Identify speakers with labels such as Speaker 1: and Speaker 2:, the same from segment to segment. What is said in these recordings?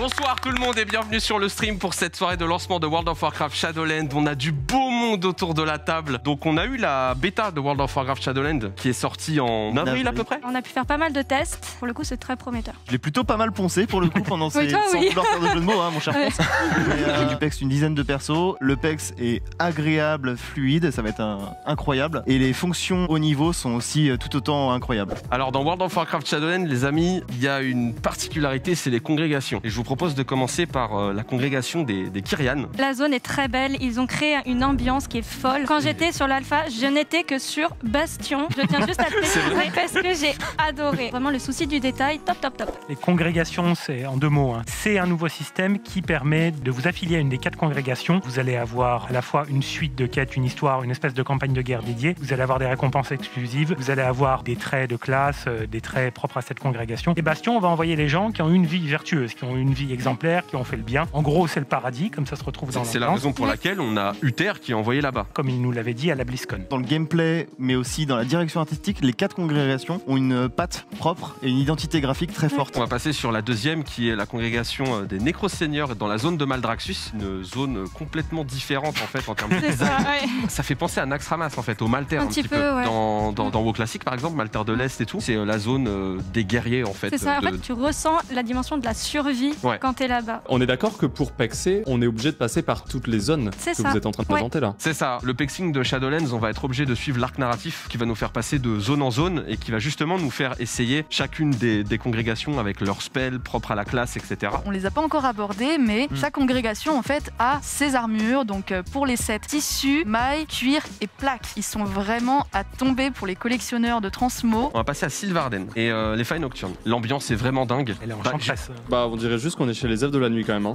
Speaker 1: Bonsoir tout le monde et bienvenue sur le stream pour cette soirée de lancement de World of Warcraft Shadowlands. On a du beau monde autour de la table. Donc on a eu la bêta de World of Warcraft Shadowlands qui est sortie en avril à peu près.
Speaker 2: On a pu faire pas mal de tests. Pour le coup, c'est très prometteur.
Speaker 3: Je l'ai plutôt pas mal poncé pour le coup pendant ces...
Speaker 2: Oui, toi,
Speaker 3: sans
Speaker 2: oui.
Speaker 3: vouloir faire de jeu de mots, hein, mon cher Ponce. J'ai du PEX une dizaine de persos. Le PEX est agréable, fluide, ça va être incroyable. Et les fonctions haut niveau sont aussi tout autant incroyables.
Speaker 1: Alors dans World of Warcraft Shadowlands, les amis, il y a une particularité, c'est les congrégations. Et je vous propose de commencer par la congrégation des Kyrian.
Speaker 2: La zone est très belle. Ils ont créé une ambiance qui est folle. Quand j'étais sur l'alpha, je n'étais que sur Bastion. Je tiens juste à le préciser parce que j'ai adoré. Vraiment le souci du détail, top, top, top.
Speaker 4: Les congrégations, c'est en deux mots. C'est un nouveau système qui permet de vous affilier à une des 4 congrégations. Vous allez avoir à la fois une suite de quêtes, une histoire, une espèce de campagne de guerre dédiée. Vous allez avoir des récompenses exclusives. Vous allez avoir des traits de classe, des traits propres à cette congrégation. Et Bastion, on va envoyer les gens qui ont une vie vertueuse, qui ont une vie exemplaire, qui ont fait le bien. En gros, c'est le paradis, comme ça se retrouve dans
Speaker 1: C'est la raison pour laquelle on a Uther qui est envoyé là-bas.
Speaker 4: Comme il nous l'avait dit à la BlizzCon.
Speaker 3: Dans le gameplay, mais aussi dans la direction artistique, les 4 congrégations ont une patte propre et une identité graphique très forte.
Speaker 1: On va passer sur la deuxième qui est la congrégation des Nécro-Seigneurs dans la zone de Maldraxxus, une zone complètement différente en fait en termes de
Speaker 2: C'est
Speaker 1: design.
Speaker 2: ça, ouais.
Speaker 1: Ça fait penser à Naxxramas en fait, au Maltaire
Speaker 2: Un petit peu, ouais.
Speaker 1: Dans WoW classique par exemple, Maltaire de l'Est et tout, c'est la zone des guerriers en fait.
Speaker 2: C'est ça. En fait, tu ressens la dimension de la survie quand t'es là-bas.
Speaker 5: On est d'accord que pour pexer, on est obligé de passer par toutes les zones que
Speaker 2: ça.
Speaker 5: vous êtes en train de présenter là.
Speaker 1: C'est ça, le pexing de Shadowlands, on va être obligé de suivre l'arc narratif qui va nous faire passer de zone en zone et qui va justement nous faire essayer chacune des congrégations avec leurs spells propres à la classe, etc.
Speaker 6: On les a pas encore abordés, mais chaque congrégation en fait a ses armures. Donc pour les sets tissus, mailles, cuir et plaques, ils sont vraiment à tomber pour les collectionneurs de transmo.
Speaker 1: On va passer à Sylvarden et les failles nocturnes. L'ambiance est vraiment dingue.
Speaker 4: Elle est enchanteresse.
Speaker 5: Bah, on dirait juste qu'on est chez les elfes de la nuit quand même. Hein.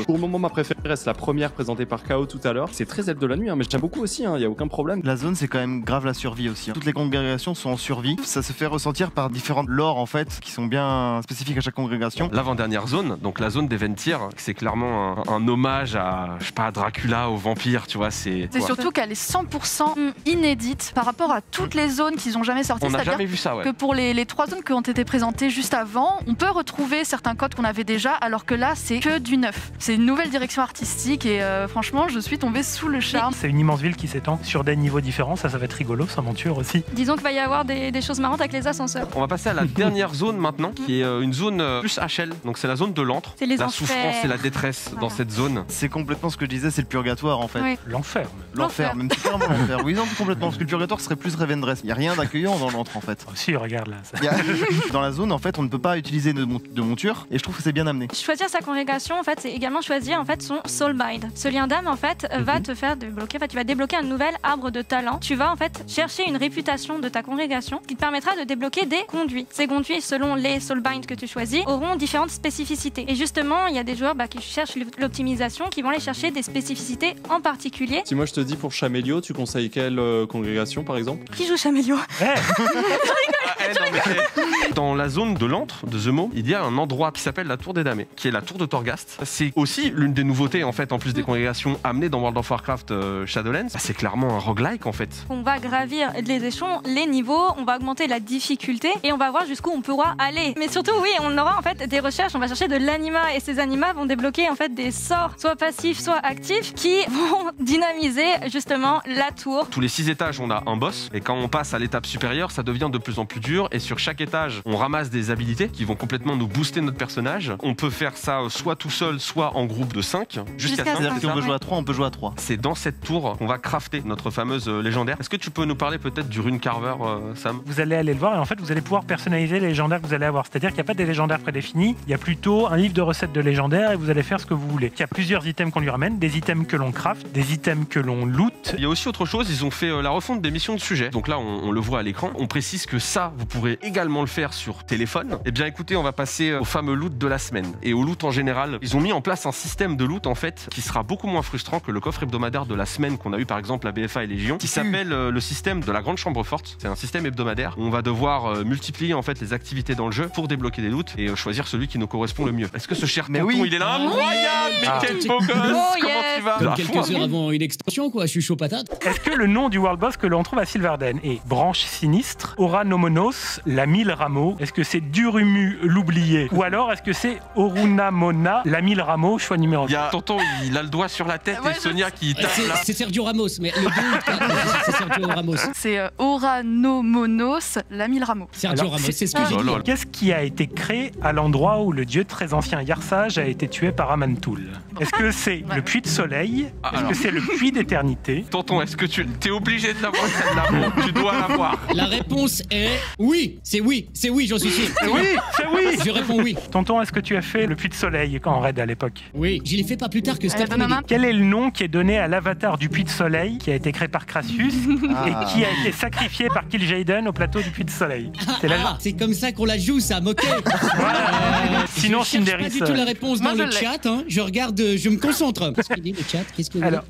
Speaker 5: Pour le moment, ma préférée reste la première présentée par Chaos tout à l'heure. C'est très elfes de la nuit, hein, mais j'aime beaucoup aussi, il y a aucun problème.
Speaker 3: La zone, c'est quand même grave la survie aussi. Toutes les congrégations sont en survie. Ça se fait ressentir par différentes lores en fait, qui sont bien spécifiques à chaque congrégation.
Speaker 1: L'avant-dernière zone, donc la zone des Ventir, c'est clairement un hommage à, je sais pas, à Dracula, aux vampires, tu vois. C'est
Speaker 6: Surtout qu'elle est 100% inédite par rapport à toutes les zones qu'ils ont jamais sorties.
Speaker 1: On n'a
Speaker 6: C'est-à-dire
Speaker 1: jamais vu ça, ouais.
Speaker 6: que pour les 3 zones qui ont été présentées juste avant, on peut retrouver certains codes qu'on avait déjà, alors que là, c'est que du neuf. C'est une nouvelle direction artistique et franchement, je suis tombée sous le charme.
Speaker 4: C'est une immense ville qui s'étend sur des niveaux différents. Ça va être rigolo, ça aventure aussi.
Speaker 2: Disons qu'il va y avoir des choses marrantes avec les ascenseurs.
Speaker 1: On va passer à la dernière zone maintenant, qui est une zone plus HL. Donc c'est la zone de l'antre.
Speaker 2: C'est les
Speaker 1: la
Speaker 2: enfers.
Speaker 1: souffrance et la détresse dans cette zone.
Speaker 3: C'est complètement ce que je disais, c'est le purgatoire en fait.
Speaker 2: Oui.
Speaker 4: L'enfer.
Speaker 3: L'enfer, même super l'enfer. Oui, non, complètement. Parce que le purgatoire serait plus Revendreth. Il n'y a rien d'accueillant dans l'antre en fait.
Speaker 4: Oh, si, regarde là.
Speaker 3: Il y a- Dans la zone, en fait, on ne peut pas utiliser de monture et je trouve que c'est bien amené.
Speaker 2: Choisir sa congrégation, en fait, c'est également choisir en fait son soulmind. Ce lien d'âme, en fait, va te faire débloquer. En fait, tu vas débloquer un nouvel arbre de talent. Tu vas en fait chercher une réputation de ta congrégation qui te permettra de débloquer des conduits. Ces conduits, selon les soulmind que tu choisis, auront différentes spécificités. Et justement, il y a des joueurs qui cherchent l'optimisation, qui vont aller chercher des spécificités en particulier.
Speaker 5: Si moi je te dis pour Chamélio, tu conseilles quelle congrégation par exemple?
Speaker 2: Qui joue Chamélio?
Speaker 1: Dans la zone de l'antre, de The Maw, il y a un endroit qui s'appelle la Tour des Damnés, qui est la Tour de Torghast. C'est aussi l'une des nouveautés, en fait, en plus des congrégations amenées dans World of Warcraft Shadowlands. C'est clairement un roguelike, en fait.
Speaker 2: On va gravir les échelons, les niveaux, on va augmenter la difficulté et on va voir jusqu'où on pourra aller. Mais surtout, oui, on aura en fait des recherches, on va chercher de l'anima et ces animas vont débloquer en fait des sorts, soit passifs, soit actifs, qui vont dynamiser justement la tour.
Speaker 1: Tous les 6 étages, on a un boss, et quand on passe à l'étape supérieure, ça devient de plus en plus dur, et sur chaque étage, on ramasse des habilités qui vont complètement nous booster notre personnage. On peut faire ça soit tout seul, soit en groupe de 5, jusqu'à 5.
Speaker 3: C'est-à-dire que si on veut jouer à 3, on peut jouer à 3.
Speaker 1: C'est dans cette tour qu'on va crafter notre fameuse légendaire. Est-ce que tu peux nous parler peut-être du Rune Carver, Sam?
Speaker 4: Vous allez aller le voir et en fait vous allez pouvoir personnaliser les légendaires que vous allez avoir. C'est-à-dire qu'il n'y a pas des légendaires prédéfinis, il y a plutôt un livre de recettes de légendaires et vous allez faire ce que vous voulez. Il y a plusieurs items qu'on lui ramène, des items que l'on craft, des items que l'on loot.
Speaker 1: Il y a aussi autre chose, ils ont fait la refonte des missions de sujets. Donc là, on le voit à l'écran. On précise que ça, vous pourrez également le faire sur téléphone. Eh bien écoutez, on va passer au fameux loot de la semaine. Et au loot en général, ils ont mis en place un système de loot en fait qui sera beaucoup moins frustrant que le coffre hebdomadaire de la semaine qu'on a eu par exemple à BFA et Légion, qui s'appelle le système de la Grande Chambre Forte. C'est un système hebdomadaire où on va devoir multiplier en fait les activités dans le jeu pour débloquer des loots et choisir celui qui nous correspond le mieux. Est-ce que ce cher tonton, il est là? Incroyable! Mais quel beau gosse! Comment tu vas?
Speaker 7: Comme quelques heures avant une extension, quoi, je suis chaud patate.
Speaker 4: Est-ce que le nom du World Boss que l'on trouve à Sylvarden est Branche Sinistre, Aura Nomonos Ramos, la mille rameaux? Est-ce que c'est Durumu l'oublié? Ou alors est-ce que c'est Orunamona, la mille rameaux, choix numéro 2?
Speaker 1: Il y a Tonton, il a le doigt sur la tête
Speaker 6: Ouais,
Speaker 1: et Sonia qui tape là.
Speaker 7: C'est Sergio Ramos, mais le c'est Sergio Ramos.
Speaker 6: C'est Oranomonos, la mille rameaux.
Speaker 7: Sergio
Speaker 4: Alors,
Speaker 7: Ramos, c'est ce que j'ai
Speaker 1: Oh
Speaker 7: dit.
Speaker 1: là là.
Speaker 4: Qu'est-ce qui a été créé à l'endroit où le dieu très ancien Yarsage a été tué par Amantul? Est-ce que c'est le puits de soleil?
Speaker 1: Ah,
Speaker 4: Est-ce
Speaker 1: alors.
Speaker 4: que c'est le puits d'éternité?
Speaker 1: Tonton, est-ce que tu es obligé de l'avoir celle-là? Tu dois l'avoir.
Speaker 7: La réponse est oui, c'est oui, j'en suis sûr.
Speaker 4: Oui, c'est oui.
Speaker 7: Je réponds oui.
Speaker 4: Tonton, est-ce que tu as fait le puits de soleil en raid à l'époque?
Speaker 7: Oui, je l'ai fait pas plus tard que cet
Speaker 6: Donne la
Speaker 7: après-midi.
Speaker 6: main.
Speaker 4: Quel est le nom qui est donné à l'avatar du puits de soleil qui a été créé par Crassus et qui a été sacrifié par Kil'jaeden au plateau du puits de soleil? C'est la-
Speaker 7: Ah, c'est comme ça qu'on la joue, ça, moqué.
Speaker 4: Sinon,
Speaker 7: je cherche
Speaker 4: Cindéris,
Speaker 7: pas du tout la réponse
Speaker 6: Moi,
Speaker 7: dans
Speaker 6: je
Speaker 7: le
Speaker 6: l'ai.
Speaker 7: chat. Hein. Je regarde, je me concentre. Qu'est-ce qu'il dit le chat? Qu'est-ce que
Speaker 4: Alors.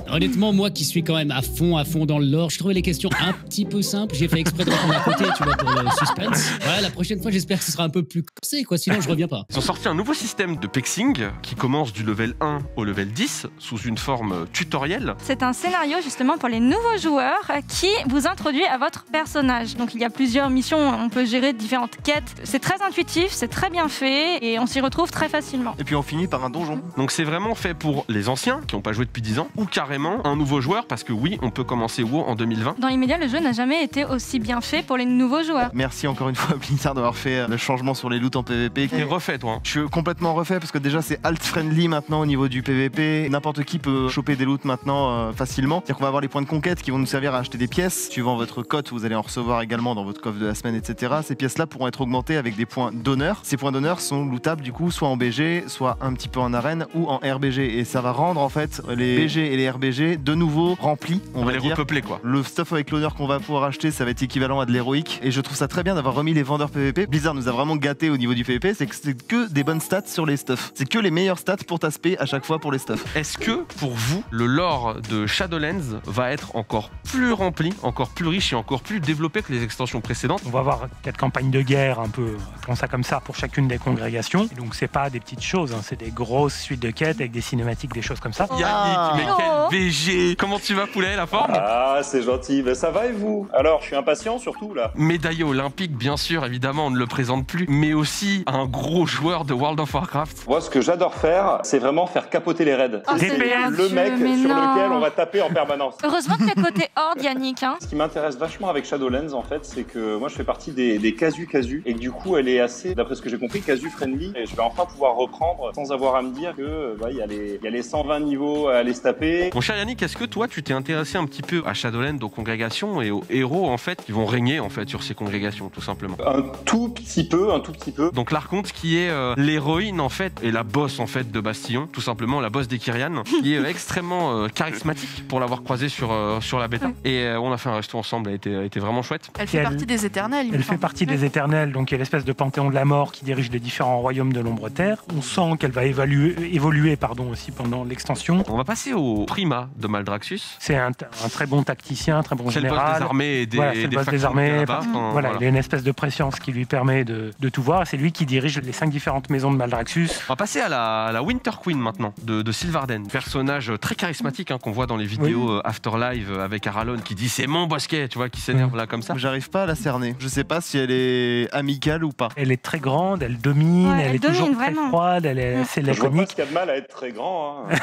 Speaker 7: Honnêtement, moi qui suis quand même à fond dans le lore, je trouvais les questions un petit peu simples. J'ai fait exprès de répondre à côté, tu vois, pour le suspense. Ouais, la prochaine fois, j'espère que ce sera un peu plus corsé, quoi. Sinon, je reviens pas.
Speaker 1: Ils ont sorti un nouveau système de pexing qui commence du level 1 au level 10 sous une forme tutorielle.
Speaker 2: C'est un scénario justement pour les nouveaux joueurs qui vous introduit à votre personnage. Donc il y a plusieurs missions, on peut gérer différentes quêtes. C'est très intuitif, c'est très bien fait et on s'y retrouve très facilement.
Speaker 3: Et puis on finit par un donjon.
Speaker 1: Donc c'est vraiment fait pour les anciens qui n'ont pas joué depuis 10 ans ou carrément un nouveau joueur parce que oui, on peut commencer WoW en 2020.
Speaker 2: Dans l'immédiat, le jeu n'a jamais été aussi bien fait pour les nouveaux joueurs.
Speaker 3: Merci encore une fois Blizzard d'avoir fait le changement sur les loots en PvP.
Speaker 1: T'es refait toi. Hein.
Speaker 3: Je suis complètement refait parce que déjà c'est alt-friendly maintenant au niveau du PvP. N'importe qui peut choper des loots maintenant facilement. C'est-à-dire qu'on va avoir les points de conquête qui vont nous servir à acheter des pièces. Suivant votre cote, vous allez en recevoir également dans votre coffre de la semaine, etc. Ces pièces-là pourront être augmentées avec des points d'honneur. Ces points d'honneur sont lootables du coup soit en BG, soit un petit peu en arène ou en RBG. Et ça va rendre en fait les BG et les RBG de nouveau remplis, on
Speaker 1: On va
Speaker 3: va
Speaker 1: les
Speaker 3: dire.
Speaker 1: repeupler quoi.
Speaker 3: Le stuff avec l'honneur qu'on va pouvoir acheter, ça va être équivalent à de l'héroïque. Et je trouve ça très bien d'avoir remis les vendeurs PvP. Blizzard nous a vraiment gâté au niveau du PvP, c'est que c'est que des bonnes stats sur les stuffs. C'est que les meilleures stats pour t'aspect à chaque fois pour les stuffs.
Speaker 1: Est-ce que pour vous, le lore de Shadowlands va être encore plus rempli, encore plus riche et encore plus développé que les extensions précédentes?
Speaker 4: On va avoir 4 campagnes de guerre, un peu, appelons ça comme ça, pour chacune des congrégations. Et donc c'est pas des petites choses, hein, c'est des grosses suites de quêtes avec des cinématiques, des choses comme ça.
Speaker 1: Yannick, mais
Speaker 2: Oh.
Speaker 1: quel VG! Comment tu vas poulet, la forme?
Speaker 8: Ah, c'est gentil. Ben, ça va et vous? Alors, je suis impatient surtout là.
Speaker 1: Médaillé olympique, bien sûr, évidemment, on ne le présente plus, mais aussi un gros joueur de World of Warcraft.
Speaker 8: Moi, ce que j'adore faire, c'est vraiment faire capoter les raids.
Speaker 2: Oh,
Speaker 4: Des
Speaker 2: c'est
Speaker 4: PS.
Speaker 8: Le mec
Speaker 2: mais
Speaker 8: sur
Speaker 2: non.
Speaker 8: lequel on va taper en permanence.
Speaker 2: Heureusement que t'es côté Horde, Yannick. Hein.
Speaker 8: Ce qui m'intéresse vachement avec Shadowlands, en fait, c'est que moi, je fais partie des casu et que du coup, elle est assez, d'après ce que j'ai compris, casu friendly. Et je vais enfin pouvoir reprendre sans avoir à me dire que il y a les 120 niveaux à aller se taper.
Speaker 1: Mon cher Yannick, est-ce que toi, tu t'es intéressé un petit peu à Shadowlands, aux congrégations et aux héros, en fait, qui vont régner, en fait, sur ces congrégations, tout simplement?
Speaker 8: Un tout petit peu.
Speaker 1: Donc l'Archonte qui est l'héroïne en fait et la boss en fait de Bastillon, tout simplement la boss des Kyrian, qui est extrêmement charismatique pour l'avoir croisée sur la bêta. Et on a fait un resto ensemble, elle était vraiment chouette.
Speaker 6: Elle fait
Speaker 4: Elle-
Speaker 6: partie des éternels, il me
Speaker 4: Elle fait
Speaker 6: semble.
Speaker 4: partie des Éternels, donc il y a l'espèce de panthéon de la mort qui dirige les différents royaumes de l'ombre-terre. On sent qu'elle va évoluer aussi pendant l'extension.
Speaker 1: On va passer au Prima de Maldraxxus.
Speaker 4: C'est un très bon tacticien, un très bon
Speaker 1: C'est le boss
Speaker 4: général.
Speaker 1: des armées et des,
Speaker 4: Voilà, c'est le
Speaker 1: des
Speaker 4: boss des
Speaker 1: factions
Speaker 4: armées.
Speaker 1: là-bas. Enfin,
Speaker 4: Voilà, il a une espèce de préscience qui lui permet de tout voir. C'est lui qui dirige les 5 différentes maisons de Maldraxxus.
Speaker 1: On va passer à la Winter Queen maintenant, de Sylvarden. Personnage très charismatique qu'on voit dans les vidéos Afterlife avec Aralon qui dit c'est mon bosquet, tu vois, qui s'énerve là comme ça.
Speaker 3: J'arrive pas à la cerner. Je sais pas si elle est amicale ou pas.
Speaker 4: Elle est très grande, elle domine,
Speaker 2: Ouais,
Speaker 4: elle
Speaker 2: elle
Speaker 4: est toujours
Speaker 2: domine,
Speaker 4: très
Speaker 2: vraiment.
Speaker 4: froide, elle est assez
Speaker 8: Je vois pas
Speaker 4: laconique.
Speaker 8: ce qu'il y a de mal à être très grand. Hein.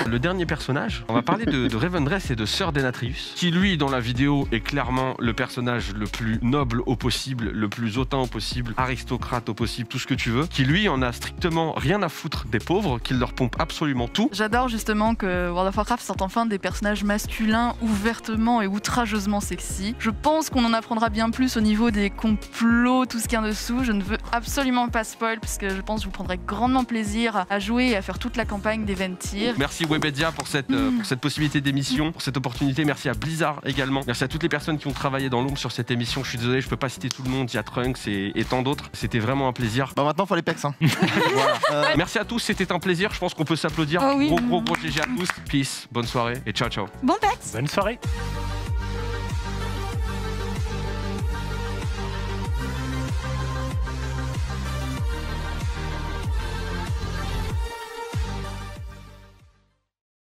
Speaker 1: Le dernier personnage, on va parler de Revendreth et de Sir Denatrius, qui lui dans la vidéo est clairement le personnage le plus noble au possible, le plus hautain au possible, aristocrate au possible, tout ce que tu veux, qui lui en a strictement rien à foutre des pauvres, qu'il leur pompe absolument tout.
Speaker 6: J'adore justement que World of Warcraft sorte enfin des personnages masculins ouvertement et outrageusement sexy. Je pense qu'on en apprendra bien plus au niveau des complots, tout ce qu'il y a en dessous. Je ne veux absolument pas spoil parce que je pense que vous prendrez grandement plaisir à jouer et à faire toute la campagne des Ventir.
Speaker 1: Merci Webedia pour cette possibilité d'émission, pour cette opportunité. Merci à Blizzard également. Merci à toutes les personnes qui ont travaillé dans l'ombre sur cette émission. Je suis désolé, je peux pas citer tout le monde. Il y a Trunks et tant d'autres. C'était vraiment un plaisir.
Speaker 3: Bah maintenant faut les pecs hein.
Speaker 1: Merci à tous, c'était un plaisir. Je pense qu'on peut s'applaudir.
Speaker 2: Oh oui.
Speaker 1: Gros GG à tous. Peace, bonne soirée et ciao ciao.
Speaker 2: Bon, Pex.
Speaker 4: Bonne soirée.